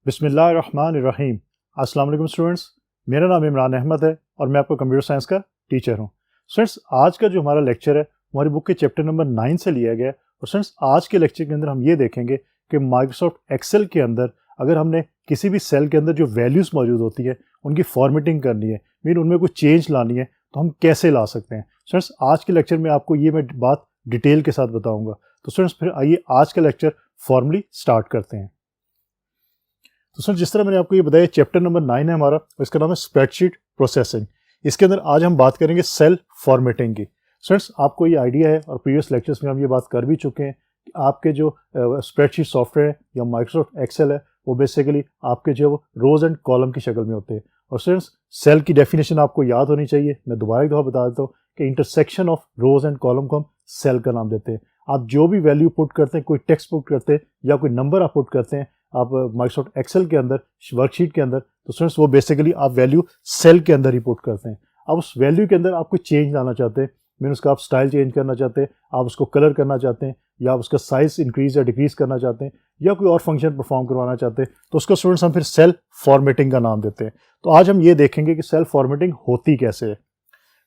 बिस्मिल्लाहिर्रहमानिर्रहीम। अस्सलाम वालेकुम स्टूडेंट्स, मेरा नाम इमरान अहमद है और मैं आपको कंप्यूटर साइंस का टीचर हूं। स्टूडेंट्स, आज का जो हमारा लेक्चर है हमारी बुक के चैप्टर नंबर 9 से लिया गया है। और स्टूडेंट्स, आज के लेक्चर के अंदर हम ये देखेंगे कि माइक्रोसॉफ्ट एक्सेल के अंदर अगर हमने किसी भी सेल के अंदर जो वैल्यूज़ मौजूद होती है उनकी फॉर्मेटिंग करनी है, मीन उनमें कुछ चेंज लानी है, तो हम कैसे ला सकते हैं। स्टूडेंट्स, आज के लेक्चर में आपको ये मैं बात डिटेल के साथ बताऊँगा। तो स्टूडेंट्स, फिर आइए आज का लेक्चर फॉर्मली स्टार्ट करते हैं। तो सर, जिस तरह मैंने आपको ये बताया, चैप्टर नंबर 9 है हमारा, इसका नाम है स्प्रेडशीट प्रोसेसिंग। इसके अंदर आज हम बात करेंगे सेल फॉर्मेटिंग की। स्टूडेंट्स, आपको ये आइडिया है और प्रीवियस लेक्चर्स में हम ये बात कर भी चुके हैं कि आपके जो स्प्रेडशीट सॉफ्टवेयर है या माइक्रोसॉफ्ट एक्सेल है वो बेसिकली आपके जो रोज एंड कॉलम की शक्ल में होते हैं। और स्टूडेंट्स, सेल की डेफिनेशन आपको याद होनी चाहिए। मैं दोबारा एक दफ़ा बता देता हूँ कि intersection of rose and column को हम सेल का नाम देते हैं। आप जो भी वैल्यू पुट करते हैं, कोई टेक्स्ट पुट करते हैं या कोई नंबर आप पुट करते हैं आप माइक्रोसॉफ्ट एक्सेल के अंदर वर्कशीट के अंदर, तो स्टूडेंट्स वो बेसिकली आप वैल्यू सेल के अंदर ही पुट करते हैं। अब उस वैल्यू के अंदर आप कोई चेंज लाना चाहते हैं, मीन उसका आप स्टाइल चेंज करना चाहते हैं, आप उसको कलर करना चाहते हैं, या आप उसका साइज इंक्रीज या डिक्रीज करना चाहते हैं, या कोई और फंक्शन परफॉर्म करवाना चाहते हैं, तो उसको स्टूडेंट्स हम फिर सेल फॉर्मेटिंग का नाम देते हैं। तो आज हम ये देखेंगे कि सेल फॉर्मेटिंग होती कैसे है।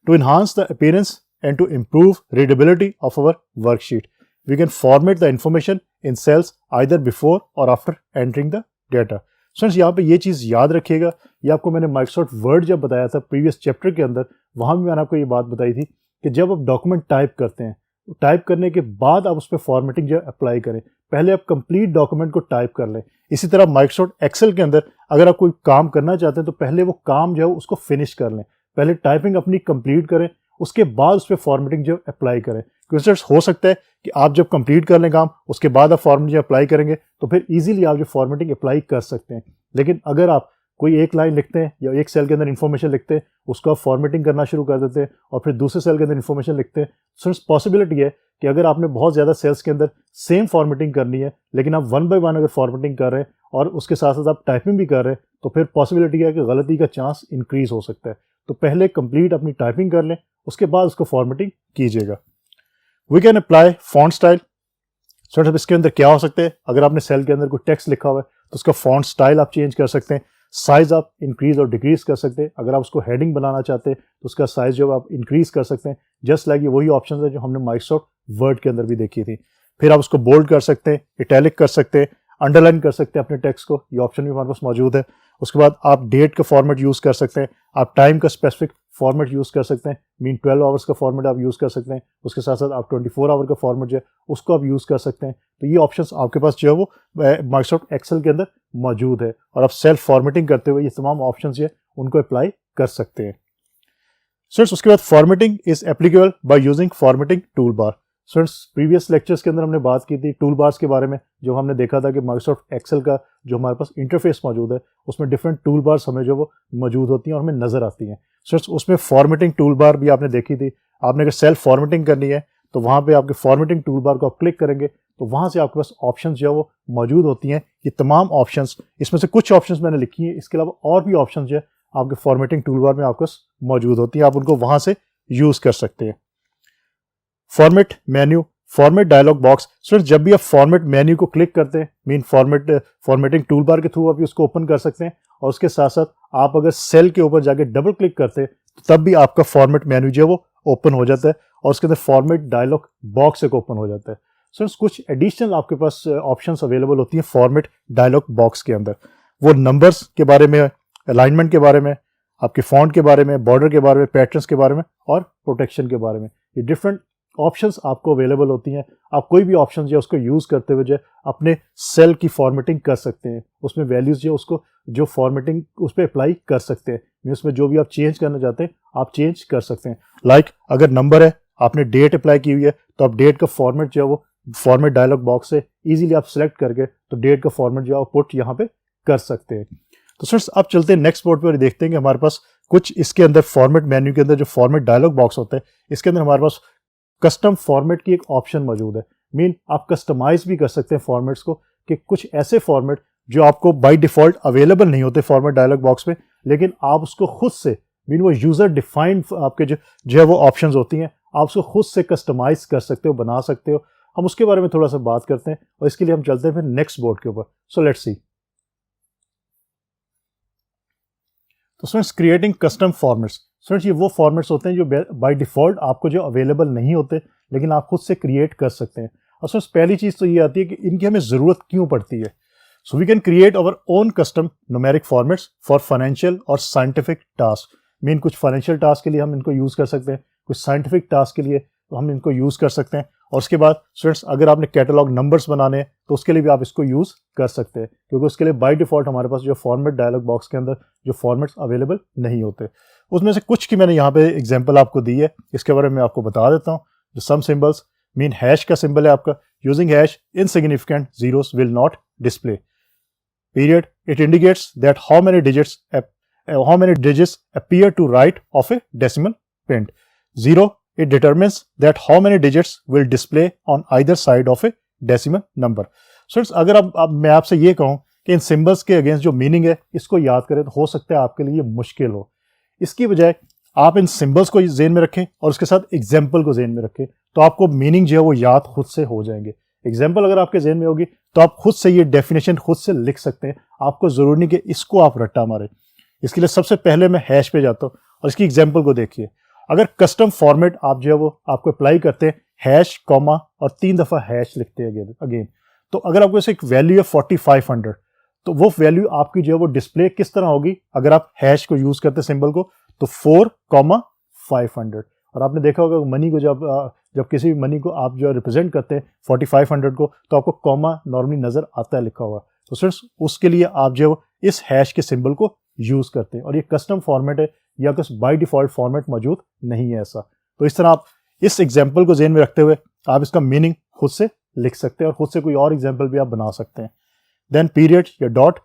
To enhance the appearance and to improve readability of our worksheet, we can format the information in cells either before or after entering the data. Students, यहाँ पे ये चीज़ याद रखिएगा, ये आपको मैंने माइक्रोसॉफ्ट वर्ड जब बताया था प्रीवियस चैप्टर के अंदर, वहाँ भी मैंने आपको ये बात बताई थी कि जब आप डॉक्यूमेंट टाइप करते हैं, टाइप करने के बाद आप उस पर फॉर्मेटिंग जो अप्लाई करें, पहले आप कंप्लीट डॉक्यूमेंट को टाइप कर लें। इसी तरह माइक्रोसॉफ्ट एक्सेल के अंदर अगर आप कोई काम करना चाहते हैं तो पहले वो काम जो है उसको फिनिश कर लें, पहले टाइपिंग अपनी कंप्लीट करें, उसके बाद उस पर फॉर्मेटिंग जो अप्लाई करें। क्योंकि हो सकता है कि आप जब कंप्लीट कर लें काम, उसके बाद आप फॉर्मेटिंग अप्लाई करेंगे तो फिर इजीली आप जो फॉर्मेटिंग अप्लाई कर सकते हैं। लेकिन अगर आप कोई एक लाइन लिखते हैं या एक सेल के अंदर इन्फॉर्मेशन लिखते हैं, उसको आप फॉर्मेटिंग करना शुरू कर देते हैं और फिर दूसरे सेल के अंदर इन्फॉर्मेशन लिखते हैं, तो पॉसिबिलिटी है कि अगर आपने बहुत ज़्यादा सेल्स के अंदर सेम फॉर्मेटिंग करनी है, लेकिन आप 1 बाय 1 अगर फॉर्मेटिंग कर रहे हैं और उसके साथ साथ आप टाइपिंग भी कर रहे हैं, तो फिर पॉसिबिलिटी है कि गलती का चांस इंक्रीज हो सकता है। तो पहले कंप्लीट अपनी टाइपिंग कर लें, उसके बाद उसको फॉर्मेटिंग कीजिएगा। We can apply font style. Students, इसके अंदर क्या हो सकते हैं, अगर आपने सेल के अंदर कोई टेक्स्ट लिखा हुआ है तो उसका फॉन्ट स्टाइल आप चेंज कर सकते हैं, साइज आप इंक्रीज और डिक्रीज कर सकते हैं। अगर आप उसको हेडिंग बनाना चाहते हैं तो उसका साइज जो आप इंक्रीज कर सकते हैं। जस्ट लाइक ये वही ऑप्शन है जो हमने माइक्रोसॉफ्ट वर्ड के अंदर भी देखी थी। फिर आप उसको बोल्ड कर सकते हैं, इटैलिक कर सकते हैं, अंडरलाइन कर सकते हैं अपने टेक्स्ट को, ये ऑप्शन भी हमारे पास मौजूद है। उसके बाद आप डेट का फॉर्मेट यूज़ कर सकते हैं, आप टाइम का स्पेसिफिक फॉर्मेट यूज़ कर सकते हैं, मीन 12 आवर्स का फॉर्मेट आप यूज़ कर सकते हैं। उसके साथ साथ आप 24 आवर का फॉर्मेट जो है उसको आप यूज़ कर सकते हैं। तो ये ऑप्शंस आपके पास जो है वो माइक्रोसॉफ्ट एक्सेल के अंदर मौजूद है और आप सेल्फ फॉर्मेटिंग करते हुए ये तमाम ऑप्शंस जो है उनको अप्लाई कर सकते हैं। स्टूडेंट्स, उसके बाद formatting is applicable by using formatting tool bar. Students, previous lectures के अंदर हमने बात की थी टूल बार्स के बारे में, जो हमने देखा था कि माइक्रोसॉफ्ट एक्सेल का जो हमारे पास इंटरफेस मौजूद है उसमें डिफरेंट टूल बार्स हमें जो वो मौजूद होती हैं और हमें नज़र आती हैं। स्टूडेंट्स, उसमें फॉर्मेटिंग टूल बार भी आपने देखी थी। आपने अगर सेल्फ फॉर्मेटिंग करनी है तो वहाँ पर आपके फॉर्मेटिंग टूल बार को आप क्लिक करेंगे तो वहाँ से आपके पास ऑप्शन जो है वो मौजूद होती हैं। ये तमाम ऑप्शंस, इसमें से कुछ ऑप्शंस मैंने लिखी हैं, इसके अलावा और भी ऑप्शन जो है आपके फॉर्मेटिंग टूल बार में आपके पास मौजूद होती हैं, आप उनको वहाँ से यूज़ कर सकते हैं। Format menu, format dialog box. Students, जब भी आप फॉर्मेट मेन्यू को क्लिक करते हैं, मीन फॉर्मेटिंग टूल बार के थ्रू आप उसको ओपन कर सकते हैं, और उसके साथ साथ आप अगर सेल के ऊपर जाके डबल क्लिक करते हैं तो तब भी आपका फॉर्मेट मेन्यू जो है वो ओपन हो जाता है और उसके अंदर फॉर्मेट डायलॉग बॉक्स एक ओपन हो जाता है। स्टूडेंट्स, कुछ एडिशनल आपके पास ऑप्शंस अवेलेबल होती हैं फॉर्मेट डायलॉग बॉक्स के अंदर। वो नंबर्स के बारे में, अलाइनमेंट के बारे में, आपके फॉन्ट के बारे में, बॉर्डर के बारे में, पैटर्न्स के बारे में और प्रोटेक्शन के बारे में, ये डिफरेंट ऑप्शंस आपको अवेलेबल होती हैं। आप कोई भी ऑप्शन जो है उसको यूज़ करते हुए जो है अपने सेल की फॉर्मेटिंग कर सकते हैं, उसमें वैल्यूज़ जो उसको जो फॉर्मेटिंग उस पर अप्लाई कर सकते हैं। उसमें जो भी आप चेंज करना चाहते हैं आप चेंज कर सकते हैं। लाइक अगर नंबर है, आपने डेट अप्लाई की हुई है तो आप डेट का फॉर्मेट जो है वो फॉर्मेट डायलॉग बॉक्स से ईजिली आप सेलेक्ट करके तो डेट का फॉर्मेट जो है पुट यहाँ पे कर सकते हैं। तो स्टूडेंट्स, अब चलते हैं नेक्स्ट बोर्ड पर और देखते हैं कि हमारे पास कुछ इसके अंदर फॉर्मेट मेन्यू के अंदर जो फॉर्मेट डायलॉग बॉक्स होता है इसके अंदर हमारे पास कस्टम फॉर्मेट की एक ऑप्शन मौजूद है। मीन आप कस्टमाइज भी कर सकते हैं फॉर्मेट्स को, कि कुछ ऐसे फॉर्मेट जो आपको बाय डिफॉल्ट अवेलेबल नहीं होते फॉर्मेट डायलॉग बॉक्स में, लेकिन आप उसको खुद से, मीन वो यूज़र डिफाइंड आपके जो है वो ऑप्शंस होती हैं, आप उसको खुद से कस्टमाइज कर सकते हो, बना सकते हो। हम उसके बारे में थोड़ा सा बात करते हैं और इसके लिए हम चलते हैं फिर नेक्स्ट बोर्ड के ऊपर। So let's see. तो students creating custom formats, students ये वो फॉर्मेट्स होते हैं जो बाय डिफ़ॉल्ट आपको जो अवेलेबल नहीं होते लेकिन आप खुद से क्रिएट कर सकते हैं। और स्टूडेंट्स पहली चीज़ तो ये आती है कि इनकी हमें ज़रूरत क्यों पड़ती है। So we can create our own custom numeric formats for financial और साइंटिफिक टास्क। मीन कुछ फाइनेंशियल टास्क के लिए हम इनको यूज़ कर सकते हैं, कुछ साइंटिफिक टास्क के लिए तो हम इनको यूज़ कर सकते हैं। और उसके बाद स्टूडेंट्स अगर आपने कैटलॉग नंबर्स बनाने हैं तो उसके लिए भी आप इसको यूज़ कर सकते हैं, क्योंकि उसके लिए बाय डिफ़ॉल्ट हमारे पास जो फॉर्मेट डायलॉग बॉक्स के अंदर जो फॉर्मेट्स अवेलेबल नहीं होते। उसमें से कुछ की मैंने यहाँ पे एग्जांपल आपको दी है, इसके बारे में आपको बता देता हूँ। जो सम सिंबल्स मीन हैश का सिंबल है आपका, using hash insignificant zeros will not display. Period, it indicates that how many digits appear to right of a decimal point. Zero, it determines that how many digits will display on either side of a decimal number. So अगर अब मैं आपसे ये कहूँ कि इन symbols के against जो meaning है इसको याद करें तो हो सकता है आपके लिए ये मुश्किल हो। इसकी बजाय आप इन सिंबल्स को जेन में रखें और उसके साथ एग्जाम्पल को जेन में रखें, तो आपको मीनिंग जो है वो याद खुद से हो जाएंगे। एग्जाम्पल अगर आपके जेन में होगी तो आप खुद से ये डेफिनेशन खुद से लिख सकते हैं, आपको जरूरी नहीं कि इसको आप रट्टा मारें। इसके लिए सबसे पहले मैं हैश पे जाता हूँ और इसकी एग्जाम्पल को देखिए। अगर कस्टम फॉर्मेट आप जो है वो आपको अप्लाई करते हैं, हैश कॉमा और 3 दफ़ा हैश लिखते हैं अगेन, तो अगर आपको एक वैल्यू है 4500, तो वो वैल्यू आपकी जो है वो डिस्प्ले किस तरह होगी अगर आप हैश को यूज़ करते सिंबल को, तो 4,500। और आपने देखा होगा मनी को जब किसी भी मनी को आप जो रिप्रेजेंट करते हैं 4500 को, तो आपको कॉमा नॉर्मली नज़र आता है लिखा हुआ, तो सिर्फ उसके लिए आप जो है इस हैश के सिंबल को यूज़ करते हैं। और ये कस्टम फॉर्मेट है, या कुछ बाय डिफ़ॉल्ट फॉर्मेट मौजूद नहीं है ऐसा। तो इस तरह आप इस एग्जाम्पल को जेन में रखते हुए आप इसका मीनिंग खुद से लिख सकते हैं और खुद से कोई और एग्जाम्पल भी आप बना सकते हैं। देन पीरियड या dot,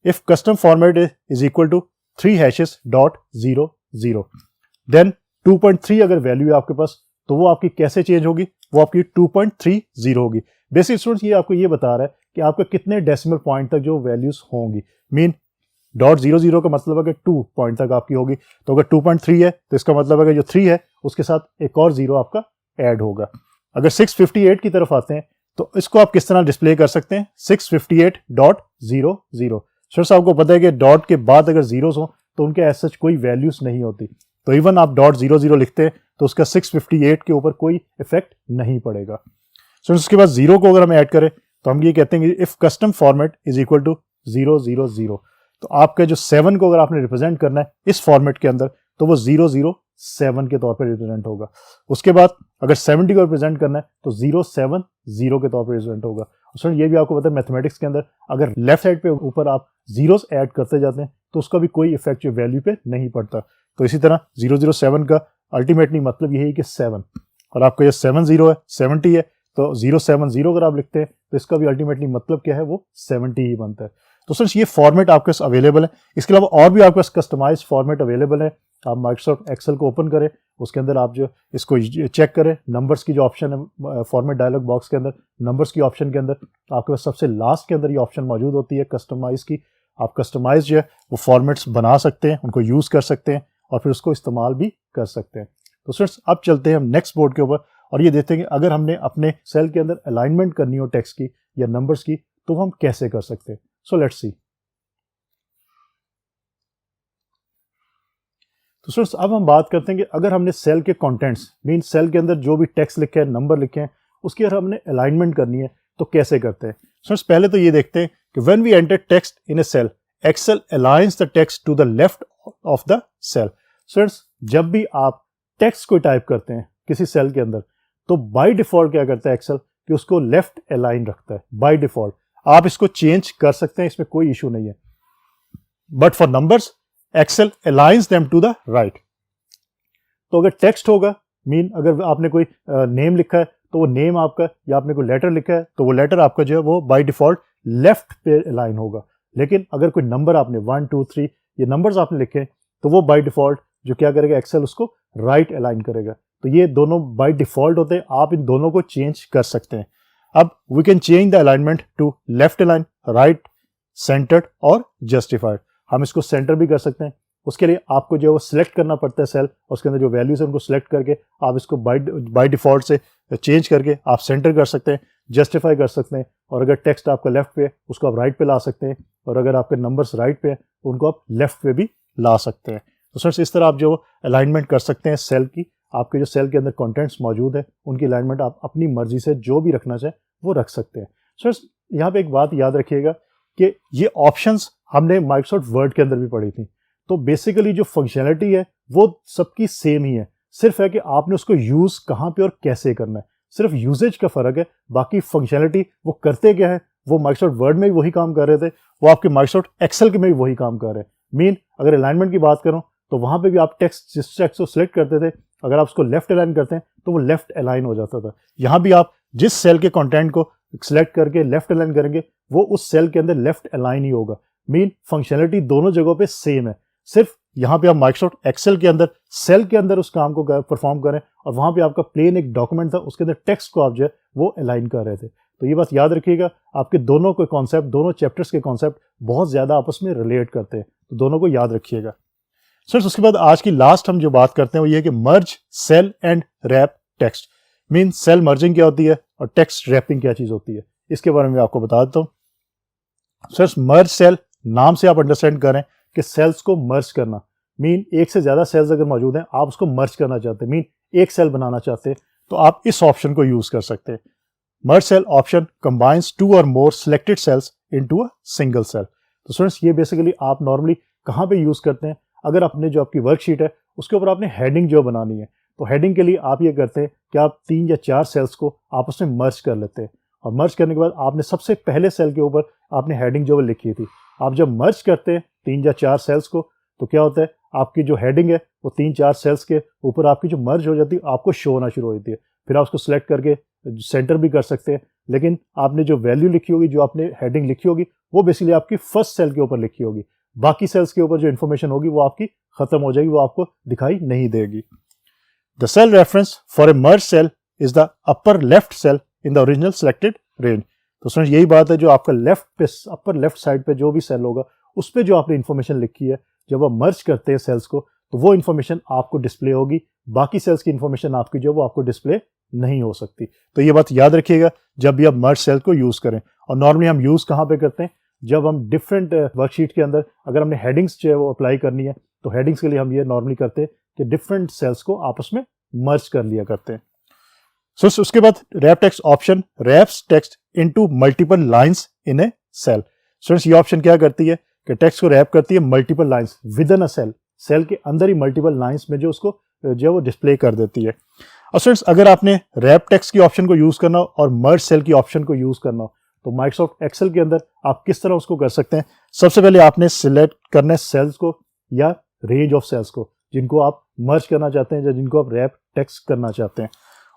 if custom format is equal to 3 hashes dot 0 0, देन 2.3 अगर वैल्यू है आपके पास तो वो आपकी कैसे चेंज होगी, वो आपकी 2.30 होगी। बेसिक स्टूडेंट्स ये आपको ये बता रहा है कि आपका कितने डेसिमल पॉइंट तक जो वैल्यूज होंगी। मीन डॉट 0 का मतलब है कि 2 पॉइंट तक आपकी होगी, तो अगर 2.3 है तो इसका मतलब है कि जो 3 है उसके साथ एक और 0 आपका ऐड होगा। अगर 658 की तरफ आते हैं तो इसको आप किस तरह डिस्प्ले कर सकते हैं, 658.00। सर आपको पता है कि डॉट के बाद अगर जीरोस हो तो उनके एज सच कोई वैल्यूज नहीं होती, तो इवन आप डॉट 00 लिखते हैं तो उसका 658 के ऊपर कोई इफेक्ट नहीं पड़ेगा। सर उसके बाद 0 को अगर हम ऐड करें तो हम ये कहते हैं कि if custom format is equal to 000, तो आपका जो 7 को अगर आपने रिप्रेजेंट करना है इस फॉर्मेट के अंदर तो वो 007 के तौर पर रिप्रेजेंट होगा। उसके बाद अगर 70 को रिप्रेजेंट करना है तो 070 के तौर पर रिप्रेजेंट होगा। सर ये भी आपको पता है मैथमेटिक्स के अंदर अगर लेफ्ट साइड पे ऊपर आप जीरोस ऐड करते जाते हैं तो उसका भी कोई इफेक्ट जो वैल्यू पे नहीं पड़ता। तो इसी तरह 007 का अल्टीमेटली मतलब यही है कि 7, और आपका ये 70 है 70 है तो 070 अगर आप लिखते हैं तो इसका भी अल्टीमेटली मतलब क्या है, वो 70 ही बनता है। तो सर ये फॉर्मेट आपके पास अवेलेबल है। इसके अलावा और भी आपके पास कस्टमाइज फॉर्मेट अवेलेबल है। आप माइक्रोसॉफ्ट एक्सेल को ओपन करें, उसके अंदर आप जो इसको चेक करें, नंबर्स की जो ऑप्शन है फॉर्मेट डायलॉग बॉक्स के अंदर, नंबर्स की ऑप्शन के अंदर आपके पास सबसे लास्ट के अंदर ये ऑप्शन मौजूद होती है कस्टमाइज की। आप कस्टमाइज जो है वो फॉर्मेट्स बना सकते हैं, उनको यूज़ कर सकते हैं और फिर उसको इस्तेमाल भी कर सकते हैं। तो सर अब चलते हैं हम नेक्स्ट बोर्ड के ऊपर और ये देखते हैं कि अगर हमने अपने सेल के अंदर अलाइनमेंट करनी हो टेक्स्ट की या नंबर्स की तो हम कैसे कर सकते हैं। सो लेट्स सी। तो स्टूडेंट्स अब हम बात करते हैं कि अगर हमने सेल के कंटेंट्स मीन सेल के अंदर जो भी टेक्स्ट लिखे हैं, नंबर लिखे हैं, उसकी अगर हमने अलाइनमेंट करनी है तो कैसे करते हैं। स्टूडेंट्स पहले तो ये देखते हैं कि when we enter text in a cell, Excel aligns the text to the left of the cell. Students जब भी आप टेक्स्ट को टाइप करते हैं किसी सेल के अंदर तो बाय डिफॉल्ट क्या करता है एक्सेल कि उसको लेफ्ट अलाइन रखता है बाय डिफॉल्ट। आप इसको चेंज कर सकते हैं, इसमें कोई इशू नहीं है, but for numbers Excel aligns them to the right. तो अगर टेक्स्ट होगा मीन अगर आपने कोई नेम लिखा है तो वो नेम आपका, या आपने कोई लेटर लिखा है तो वो लेटर आपका जो है वो बाय डिफॉल्ट लेफ्ट पे अलाइन होगा। लेकिन अगर कोई नंबर आपने 1 2 3 ये नंबर्स आपने लिखे तो वो बाय डिफॉल्ट जो क्या करेगा एक्सेल उसको राइट अलाइन करेगा। तो ये दोनों बाय डिफॉल्ट होते हैं, आप इन दोनों को चेंज कर सकते हैं। अब we can change the alignment to left align, right, centered और जस्टिफाइड। हम इसको सेंटर भी कर सकते हैं। उसके लिए आपको जो है वो सिलेक्ट करना पड़ता है सेल, और उसके अंदर जो वैल्यूज है उनको सिलेक्ट करके आप इसको बाय डिफॉल्ट से चेंज करके आप सेंटर कर सकते हैं, जस्टिफाई कर सकते हैं। और अगर टेक्स्ट आपका लेफ्ट पे है उसको आप राइट पे ला सकते हैं, और अगर आपके नंबर्स राइट पे है तो उनको आप लेफ्ट पे भी ला सकते हैं। तो फ्रेंड्स इस तरह आप जो अलाइनमेंट कर सकते हैं सेल की, आपके जो सेल के अंदर कंटेंट्स मौजूद है उनकी अलाइनमेंट आप अपनी मर्जी से जो भी रखना चाहें वो रख सकते हैं। फ्रेंड्स यहाँ पे एक बात याद रखिएगा कि ये ऑप्शंस हमने माइक्रोसॉफ्ट वर्ड के अंदर भी पढ़ी थी। तो बेसिकली जो फंक्शनैलिटी है वो सबकी सेम ही है, सिर्फ है कि आपने उसको यूज़ कहाँ पे और कैसे करना है, सिर्फ यूजेज का फ़र्क है। बाकी फंक्शनैलिटी वो करते क्या है, वो माइक्रोसॉफ्ट वर्ड में भी वही काम कर रहे थे, वो आपके माइक्रोसॉफ्ट एक्सेल के में भी वही काम कर रहे हैं। मीन अगर अलाइनमेंट की बात करूँ तो वहाँ पे भी आप टेक्स्ट जिस टेक्स्ट को सिलेक्ट करते थे, अगर आप उसको लेफ्ट अलाइन करते हैं तो वो लेफ्ट अलाइन हो जाता था। यहाँ भी आप जिस सेल के कंटेंट को सिलेक्ट करके लेफ्ट अलाइन करेंगे वो उस सेल के अंदर लेफ्ट अलाइन ही होगा। मीन फंक्शनैलिटी दोनों जगहों पे सेम है, सिर्फ यहाँ पे आप माइक्रोसॉफ्ट एक्सेल के अंदर सेल के अंदर उस काम को परफॉर्म करें और वहाँ पे आपका प्लेन एक डॉक्यूमेंट था उसके अंदर टेक्स्ट को आप जो है वो अलाइन कर रहे थे। तो ये बात याद रखिएगा, आपके दोनों के कॉन्सेप्ट, दोनों चैप्टर्स के कॉन्सेप्ट बहुत ज़्यादा आपस में रिलेट करते हैं, तो दोनों को याद रखिएगा। सर उसके बाद आज की लास्ट हम जो बात करते हैं वो ये है कि merge cell and wrap text. Mean cell merging क्या होती है और टेक्स्ट रैपिंग क्या चीज़ होती है, इसके बारे में आपको बता देता हूँ। सर मर्ज सेल नाम से आप अंडरस्टैंड करें कि सेल्स को मर्ज करना, मीन एक से ज़्यादा सेल्स अगर मौजूद हैं आप उसको मर्ज करना चाहते हैं, मीन एक सेल बनाना चाहते हैं, तो आप इस ऑप्शन को यूज़ कर सकते हैं। मर्ज सेल ऑप्शन कंबाइंस 2 और more selected cells into a single cell. तो स्टूडेंट्स ये बेसिकली आप नॉर्मली कहाँ पे यूज़ करते हैं, अगर आपने जो आपकी वर्कशीट है उसके ऊपर आपने हेडिंग जो बनानी है, तो हेडिंग के लिए आप ये करते हैं कि आप 3 या 4 सेल्स को आपस में मर्ज कर लेते हैं, और मर्ज करने के बाद आपने सबसे पहले सेल के ऊपर आपने हेडिंग जो लिखी थी, आप जब मर्ज करते हैं 3 या 4 सेल्स को तो क्या होता है, आपकी जो हेडिंग है वो 3-4 सेल्स के ऊपर आपकी जो मर्ज हो जाती है आपको शो होना शुरू हो जाती है। फिर आप उसको सिलेक्ट करके सेंटर भी कर सकते हैं, लेकिन आपने जो वैल्यू लिखी होगी, जो आपने हेडिंग लिखी होगी वो बेसिकली आपकी फर्स्ट सेल के ऊपर लिखी होगी, बाकी सेल्स के ऊपर जो इन्फॉर्मेशन होगी वो आपकी खत्म हो जाएगी, वो आपको दिखाई नहीं देगी। The cell reference for a merge cell is the upper left cell in the original selected range. तो समझ यही बात है, जो आपका लेफ्ट पे अपर लेफ्ट साइड पे जो भी सेल होगा उस पर जो आपने इन्फॉर्मेशन लिखी है, जब आप मर्ज करते हैं सेल्स को तो वो इन्फॉर्मेशन आपको डिस्प्ले होगी, बाकी सेल्स की इन्फॉर्मेशन आपकी जो वो आपको डिस्प्ले नहीं हो सकती। तो ये बात याद रखिएगा जब भी आप मर्ज सेल को यूज़ करें। और नॉर्मली हम यूज़ कहाँ पे करते हैं, जब हम डिफरेंट वर्कशीट के अंदर अगर हमने हेडिंग्स जो है वो अप्लाई करनी है, तो हेडिंग्स के लिए हम ये नॉर्मली करते हैं कि डिफरेंट सेल्स को आपस में मर्ज कर लिया करते हैं। सो उसके बाद wrap text option wraps text into multiple lines in a cell. Students ये ऑप्शन क्या करती है कि टेक्स्ट को रैप करती है multiple lines within a cell, cell के अंदर ही मल्टीपल लाइंस में जो उसको जो वो डिस्प्ले कर देती है। और स्टूडेंट्स अगर आपने रैप टेक्स्ट की ऑप्शन को यूज़ करना हो और मर्ज सेल की ऑप्शन को यूज़ करना हो, तो माइक्रोसॉफ्ट एक्सेल के अंदर आप किस तरह उसको कर सकते हैं। सबसे पहले आपने सिलेक्ट करना है सेल्स को या रेंज ऑफ सेल्स को जिनको आप मर्ज करना चाहते हैं या जिनको आप रैप टेक्स्ट करना चाहते हैं।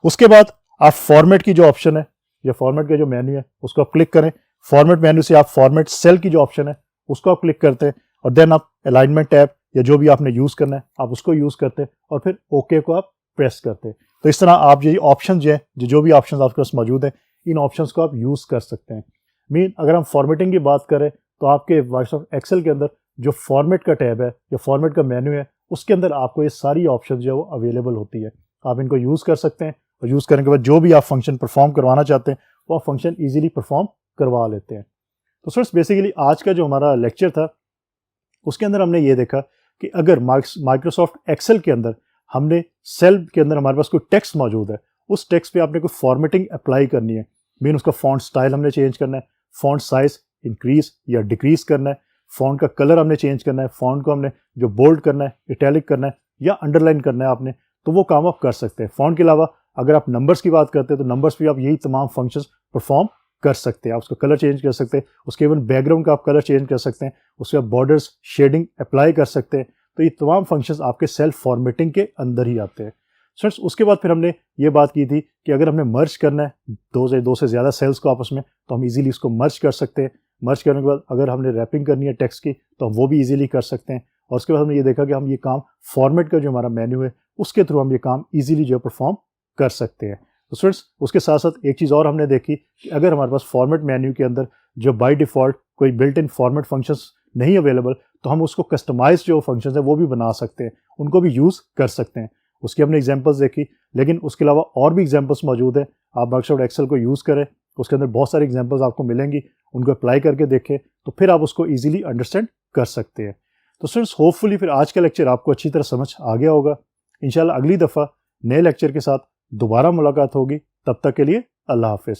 उसके बाद आप फॉर्मेट की जो ऑप्शन है या फॉर्मेट का जो मेन्यू है उसको आप क्लिक करें। फॉर्मेट मेन्यू से आप फॉर्मेट सेल की जो ऑप्शन है उसको आप क्लिक करते हैं, और देन आप अलाइनमेंट टैब या जो भी आपने यूज़ करना है आप उसको यूज़ करते हैं, और फिर ओके को आप प्रेस करते हैं। तो इस तरह आप ये ऑप्शन जो है जो भी ऑप्शन आपके पास मौजूद है, इन ऑप्शंस को आप यूज़ कर सकते हैं। मीन अगर हम फॉर्मेटिंग की बात करें तो आपके माइक्रोसॉफ्ट एक्सेल के अंदर जो फॉर्मेट का टैब है या फॉर्मेट का मेन्यू है उसके अंदर आपको ये सारी ऑप्शन जो है वो अवेलेबल होती है, आप इनको यूज़ कर सकते हैं, और यूज़ करने के बाद जो भी आप फंक्शन परफॉर्म करवाना चाहते हैं वो आप फंक्शन ईजिली परफॉर्म करवा लेते हैं। तो फ्रेंड्स बेसिकली आज का जो हमारा लेक्चर था उसके अंदर हमने ये देखा कि अगर माइक्रोसॉफ्ट एक्सेल के अंदर हमने सेल के अंदर हमारे पास कोई टेक्स्ट मौजूद है, उस टेक्स्ट पे आपने कोई फॉर्मेटिंग अप्लाई करनी है, मीन उसका फॉन्ट स्टाइल हमने चेंज करना है, फॉन्ट साइज इंक्रीज या डिक्रीज करना है, फॉन्ट का कलर हमने चेंज करना है, फॉन्ट को हमने जो बोल्ड करना है, इटैलिक करना है या अंडरलाइन करना है आपने, तो वो काम आप कर सकते हैं। फॉन्ट के अलावा अगर आप नंबर्स की बात करते हैं तो नंबर्स पे आप यही तमाम फंक्शंस परफॉर्म कर सकते हैं। आप उसका कलर चेंज कर सकते हैं, उसके इवन बैकग्राउंड का आप कलर चेंज कर सकते हैं, उसके बाद बॉर्डर्स शेडिंग अप्लाई कर सकते हैं। तो ये तमाम फंक्शंस आपके सेल फॉर्मेटिंग के अंदर ही आते हैं। फ्रेंड्स उसके बाद फिर हमने ये बात की थी कि अगर हमने मर्ज करना है दो से ज़्यादा सेल्स को आपस में, तो हम इजीली उसको मर्ज कर सकते हैं। मर्ज करने के बाद अगर हमने रैपिंग करनी है टेक्स्ट की तो हम वो भी इजीली कर सकते हैं। और उसके बाद हमने ये देखा कि हम ये काम फॉर्मेट का जो हमारा मेन्यू है उसके थ्रू हम ये काम इजीली जो परफॉर्म कर सकते हैं। तो स्टूडेंट्स उसके साथ साथ एक चीज़ और हमने देखी कि अगर हमारे पास फॉर्मेट मेन्यू के अंदर जो बाय डिफ़ॉल्ट कोई बिल्ट इन फॉर्मेट फंक्शंस नहीं अवेलेबल, तो हम उसको कस्टमाइज जो फंक्शंस है वो भी बना सकते हैं, उनको भी यूज़ कर सकते हैं। उसकी हमने एग्जांपल्स देखी, लेकिन उसके अलावा और भी एग्जांपल्स मौजूद हैं। आप माइक्रोसॉफ्ट एक्सेल को यूज़ करें, उसके अंदर बहुत सारी एग्जांपल्स आपको मिलेंगी, उनको अप्लाई करके देखें तो फिर आप उसको ईजिली अंडरस्टैंड कर सकते हैं। तो स्टूडेंट्स होपफुली फिर आज का लेक्चर आपको अच्छी तरह समझ आ गया होगा। इंशाल्लाह अगली दफ़ा नए लेक्चर के साथ दोबारा मुलाकात होगी। तब तक के लिए अल्लाह हाफिज़।